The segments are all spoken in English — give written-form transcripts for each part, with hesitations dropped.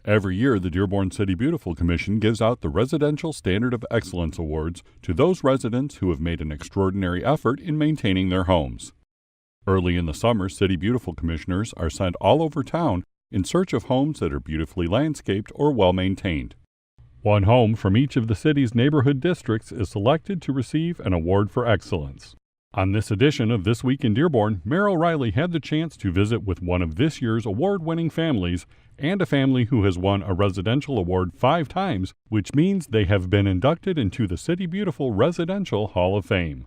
Every year, the Dearborn City Beautiful Commission gives out the Residential Standard of Excellence Awards to those residents who have made an extraordinary effort in maintaining their homes. Early in the summer, City Beautiful Commissioners are sent all over town in search of homes that are beautifully landscaped or well-maintained. One home from each of the city's neighborhood districts is selected to receive an award for excellence. On this edition of This Week in Dearborn, Mayor O'Reilly had the chance to visit with one of this year's award-winning families and a family who has won a residential award 5 times, which means they have been inducted into the City Beautiful Residential Hall of Fame.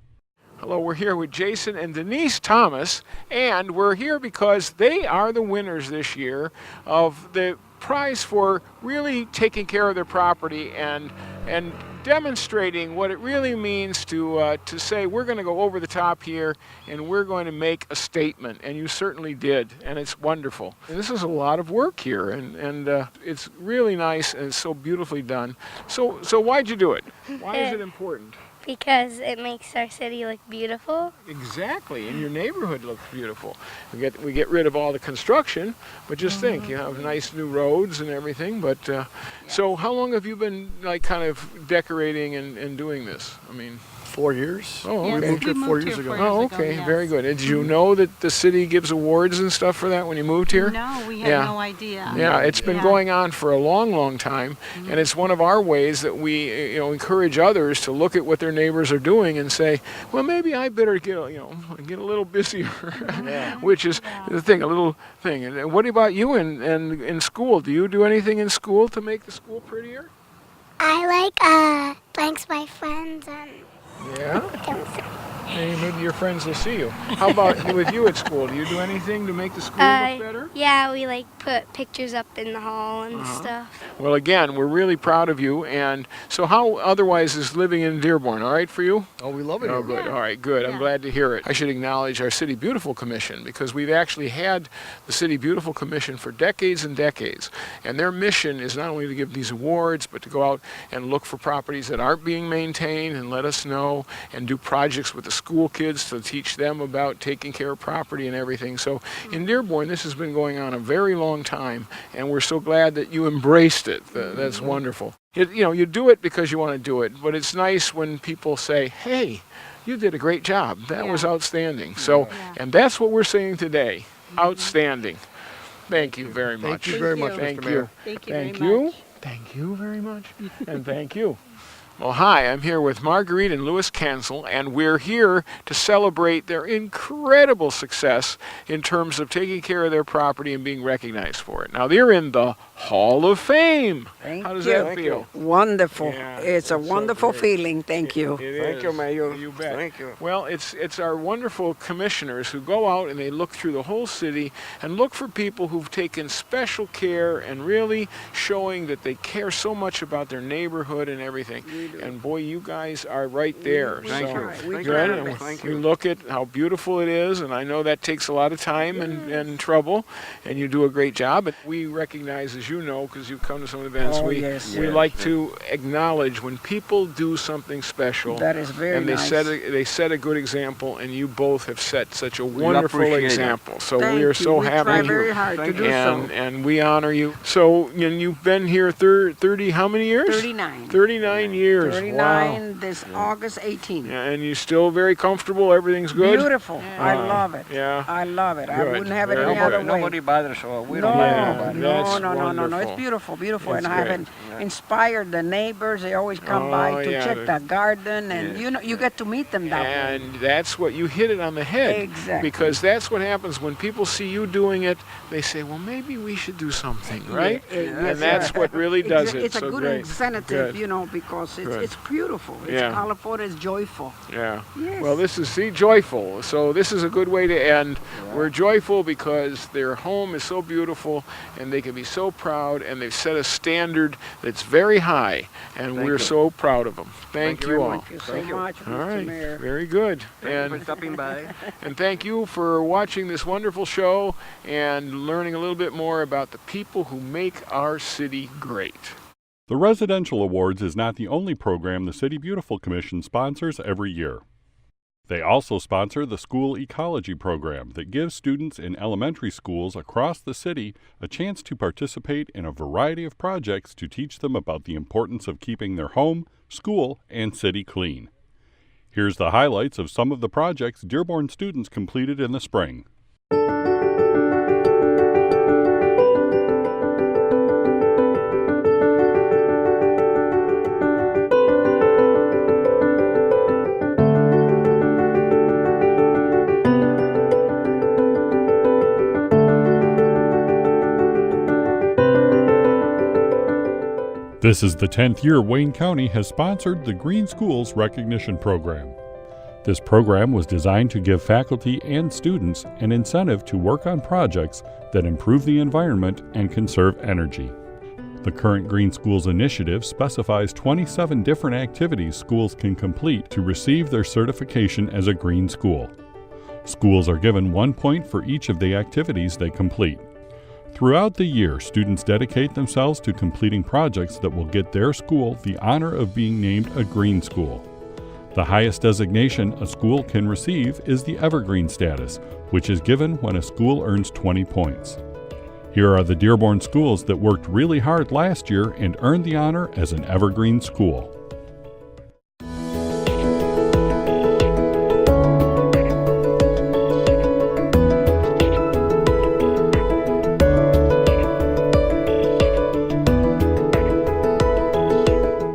Hello, we're here with Jason and Denise Thomas, and we're here because they are the winners this year of the prize for really taking care of their property and demonstrating what it really means to say we're going to go over the top here and we're going to make a statement, and you certainly did, and it's wonderful. And this is a lot of work here, and it's really nice and it's so beautifully done. So why'd you do it? Why is it important? Because it makes our city look beautiful. Exactly, and your neighborhood looks beautiful. We get rid of all the construction, but just think, you have nice new roads and everything. But so how long have you been like kind of decorating and doing this? I mean, 4 years. Oh, we moved here 4 years ago. Oh, okay, very good. Did you know that the city gives awards and stuff for that when you moved here? No, we had no idea. Yeah, it's been going on for a long, long time, and it's one of our ways that we, encourage others to look at what their neighbors are doing and say, well, maybe I better get a little busier, which is the thing, a little thing. And what about you in school? Do you do anything in school to make the school prettier? I like playing with my friends and Yeah? Maybe your friends will see you. How about with you at school? Do you do anything to make the school look better? Yeah, we put pictures up in the hall and stuff. Well, again, we're really proud of you. And so how otherwise is living in Dearborn? All right for you? Oh, we love it. Oh, good. All right, good. I'm glad to hear it. I should acknowledge our City Beautiful Commission, because we've actually had the City Beautiful Commission for decades and decades. And their mission is not only to give these awards, but to go out and look for properties that aren't being maintained and let us know, and do projects with the school kids to teach them about taking care of property and everything. So in Dearborn, this has been going on a very long time, and we're so glad that you embraced it. That's wonderful. You do it because you want to do it, but it's nice when people say, hey, you did a great job. That was outstanding. So, and that's what we're saying today. Outstanding. Thank you very much. Thank you very much, Thank Mr. you. Mayor. Thank you Thank very you. much. Thank you very much. And thank you. Well, hi, I'm here with Marguerite and Louis Cancel, and we're here to celebrate their incredible success in terms of taking care of their property and being recognized for it. Now, they're in the Hall of Fame. How does that feel? Wonderful. Yeah, It's a wonderful feeling. Thank you. It is. Thank you, Mayor. You bet. Thank you. Well, it's our wonderful commissioners who go out and they look through the whole city and look for people who've taken special care and really showing that they care so much about their neighborhood and everything. And boy, you guys are right there. Thank you. Thank you. you. Thank You you. look at how beautiful it is, and I know that takes a lot of time and trouble, and you do a great job. And we recognize, as you know, because you've come to some events, we like to acknowledge when people do something special. That is very and nice. they set a good example, and you both have set such a wonderful appreciate it. example. So Thank we are you. so We happy. try very hard to do so. And we honor you. So and you've been here 30, how many years? 39. 39 years. 39 Wow. this August 18. Yeah, and you're still very comfortable? Everything's good? Beautiful. I love it. Yeah. I love it. I Good. wouldn't have it Very any other good. way. Nobody bothers, so we No, don't bother Yeah, nobody. that's no. wonderful. It's beautiful. It's And I have inspired the neighbors. They always come by to yeah, check the garden, and you get to meet them that way. And that's what you hit it on the head. Exactly. Because that's what happens when people see you doing it. They say, well, maybe we should do something, right? And that's what really does it. It's a so good great. incentive, Good. because Good. it's beautiful. It's Yeah. colorful. It's joyful. Yeah. Yes. Well, this is joyful. So this is a good way to end. We're joyful because their home is so beautiful, and they can be so proud, and they've set a standard that's very high, and we're so proud of them. Thank you all. Thank you so much, All Mr. right. Mayor. Very good. Thank you for stopping by. And thank you for watching this wonderful show and learning a little bit more about the people who make our city great. The Residential Awards is not the only program the City Beautiful Commission sponsors every year. They also sponsor the school ecology program that gives students in elementary schools across the city a chance to participate in a variety of projects to teach them about the importance of keeping their home, school, and city clean. Here's the highlights of some of the projects Dearborn students completed in the spring. This is the 10th year Wayne County has sponsored the Green Schools Recognition Program. This program was designed to give faculty and students an incentive to work on projects that improve the environment and conserve energy. The current Green Schools initiative specifies 27 different activities schools can complete to receive their certification as a green school. Schools are given 1 point for each of the activities they complete. Throughout the year, students dedicate themselves to completing projects that will get their school the honor of being named a green school. The highest designation a school can receive is the Evergreen status, which is given when a school earns 20 points. Here are the Dearborn schools that worked really hard last year and earned the honor as an Evergreen school.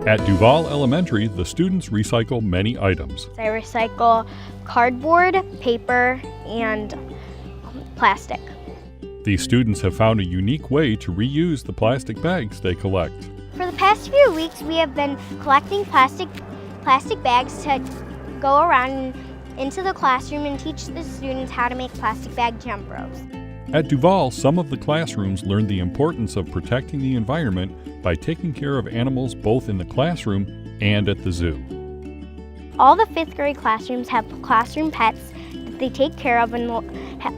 At Duval Elementary, the students recycle many items. I recycle cardboard, paper, and plastic. These students have found a unique way to reuse the plastic bags they collect. For the past few weeks, we have been collecting plastic bags to go around into the classroom and teach the students how to make plastic bag jump ropes. At Duval, some of the classrooms learned the importance of protecting the environment by taking care of animals both in the classroom and at the zoo. All the 5th grade classrooms have classroom pets that they take care of and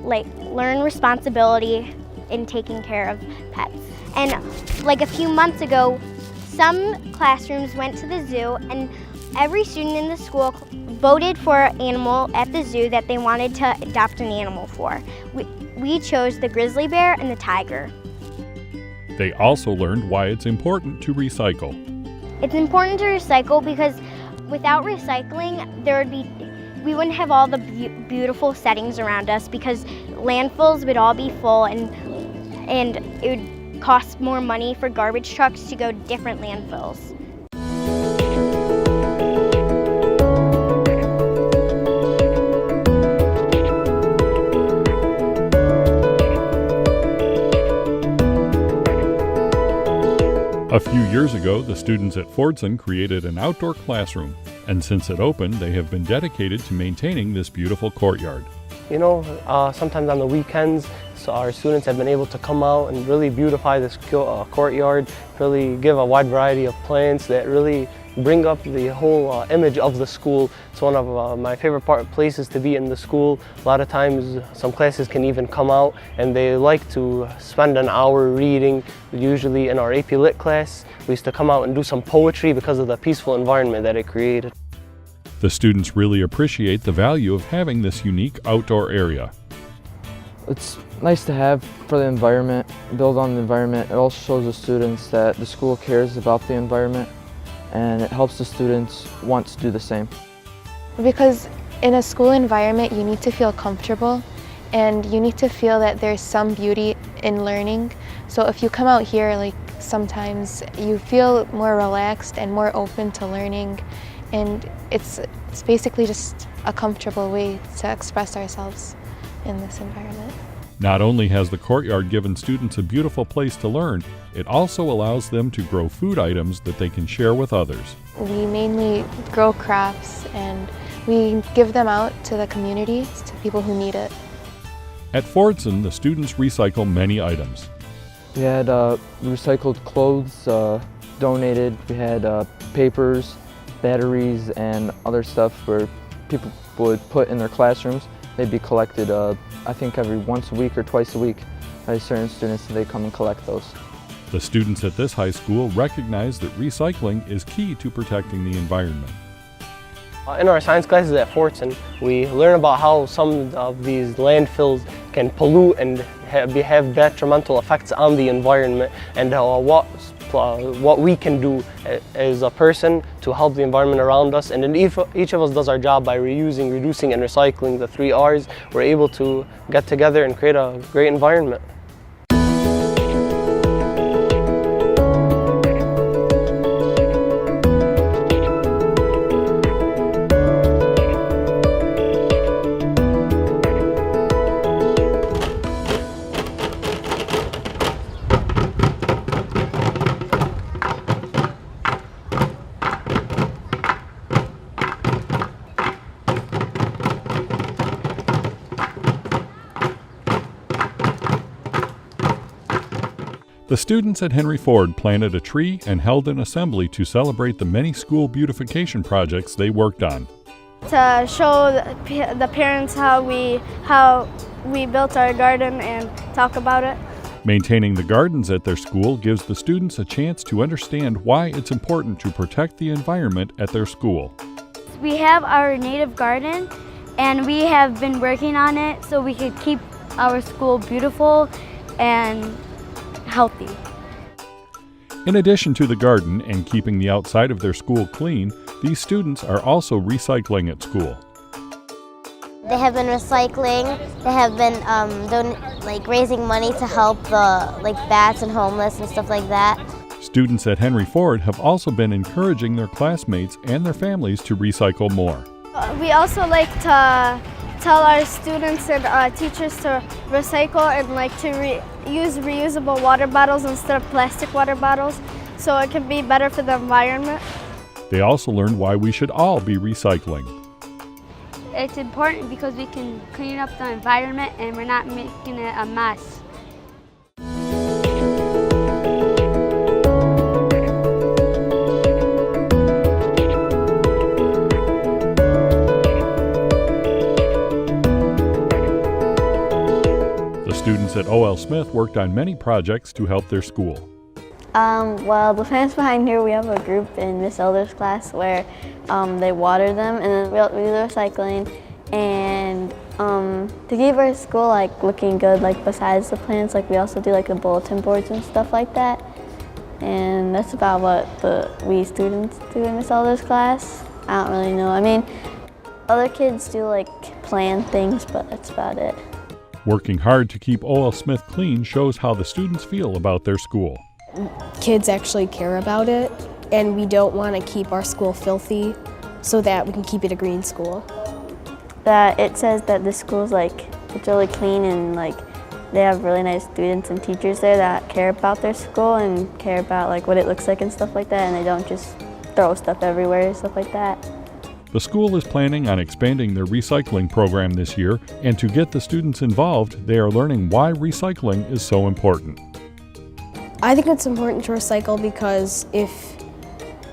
learn responsibility in taking care of pets. And a few months ago, some classrooms went to the zoo and every student in the school voted for an animal at the zoo that they wanted to adopt an animal for. We chose the grizzly bear and the tiger. They also learned why it's important to recycle. It's important to recycle because without recycling, we wouldn't have all the beautiful settings around us because landfills would all be full and it would cost more money for garbage trucks to go to different landfills. A few years ago, the students at Fordson created an outdoor classroom, and since it opened, they have been dedicated to maintaining this beautiful courtyard. You know, sometimes on the weekends, our students have been able to come out and really beautify this courtyard, really give a wide variety of plants that really bring up the whole image of the school. It's one of my favorite places to be in the school. A lot of times some classes can even come out and they like to spend an hour reading. Usually in our AP Lit class, we used to come out and do some poetry because of the peaceful environment that it created. The students really appreciate the value of having this unique outdoor area. It's nice to have for the environment, build on the environment. It also shows the students that the school cares about the environment, and it helps the students want to do the same. Because in a school environment, you need to feel comfortable and you need to feel that there's some beauty in learning. So if you come out here, sometimes you feel more relaxed and more open to learning, and it's basically just a comfortable way to express ourselves in this environment. Not only has the courtyard given students a beautiful place to learn, it also allows them to grow food items that they can share with others. We mainly grow crops and we give them out to the community, to people who need it. At Fordson, the students recycle many items. We had recycled clothes donated, we had papers, batteries, and other stuff where people would put in their classrooms. They'd be collected, I think every once a week or twice a week by certain students, so they come and collect those. The students at this high school recognize that recycling is key to protecting the environment. In our science classes at Fortson, we learn about how some of these landfills can pollute and have detrimental effects on the environment, and what we can do as a person to help the environment around us. And then each of us does our job by reusing, reducing, and recycling, the 3 R's. We're able to get together and create a great environment. The students at Henry Ford planted a tree and held an assembly to celebrate the many school beautification projects they worked on. To show the parents how we built our garden and talk about it. Maintaining the gardens at their school gives the students a chance to understand why it's important to protect the environment at their school. We have our native garden, and we have been working on it so we could keep our school beautiful and healthy. In addition to the garden and keeping the outside of their school clean, these students are also recycling at school. They have been recycling. They have been raising money to help the bats and homeless and stuff like that. Students at Henry Ford have also been encouraging their classmates and their families to recycle more. We also like to tell our students and teachers to recycle and to use reusable water bottles instead of plastic water bottles, so it can be better for the environment. They also learned why we should all be recycling. It's important because we can clean up the environment and we're not making it a mess. Students at O.L. Smith worked on many projects to help their school. Well, the plants behind here, we have a group in Miss Elder's class where they water them, and then we do the recycling. And to keep our school looking good, besides the plants, we also do the bulletin boards and stuff like that. And that's about what we students do in Miss Elder's class. I don't really know. I mean, other kids do plan things, but that's about it. Working hard to keep O.L. Smith clean shows how the students feel about their school. Kids actually care about it, and we don't want to keep our school filthy so that we can keep it a green school. That it says that the school's it's really clean, and they have really nice students and teachers there that care about their school and care about what it looks like and stuff like that, and they don't just throw stuff everywhere and stuff like that. The school is planning on expanding their recycling program this year, and to get the students involved, they are learning why recycling is so important. I think it's important to recycle because if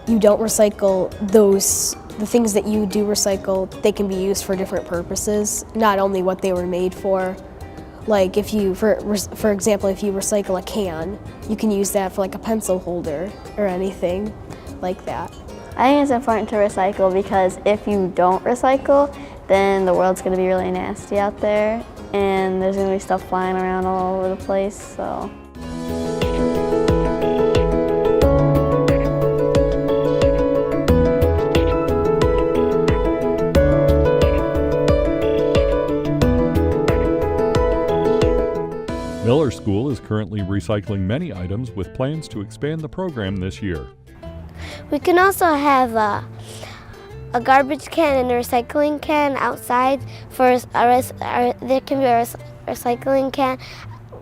you don't recycle the things that you do recycle, they can be used for different purposes, not only what they were made for. If you, for example, if you recycle a can, you can use that for a pencil holder or anything like that. I think it's important to recycle because if you don't recycle, then the world's going to be really nasty out there, and there's going to be stuff flying around all over the place, so. Miller School is currently recycling many items with plans to expand the program this year. We can also have a garbage can and a recycling can outside. There can be a recycling can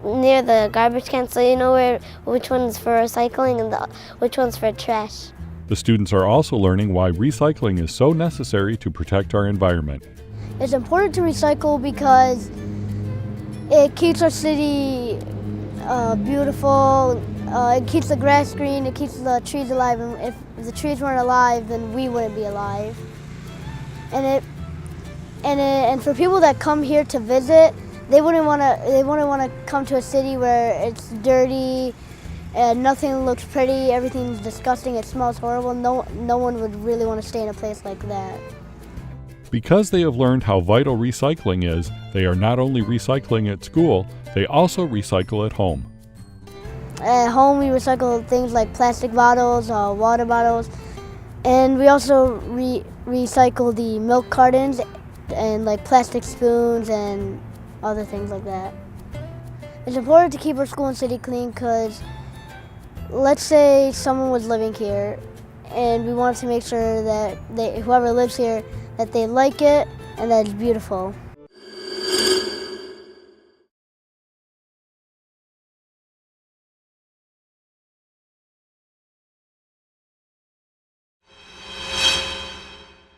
near the garbage can, so you know which one's for recycling and which one's for trash. The students are also learning why recycling is so necessary to protect our environment. It's important to recycle because it keeps our city beautiful. It keeps the grass green, it keeps the trees alive, and if the trees weren't alive, then we wouldn't be alive. And for people that come here to visit, they wouldn't want to come to a city where it's dirty and nothing looks pretty, everything's disgusting, it smells horrible. No one would really want to stay in a place like that. Because they have learned how vital recycling is, they are not only recycling at school, they also recycle at home. At home we recycle things like plastic bottles, water bottles, and we also recycle the milk cartons and like plastic spoons and other things like that. It's important to keep our school and city clean because let's say someone was living here and we wanted to make sure that whoever lives here, that they like it and that it's beautiful.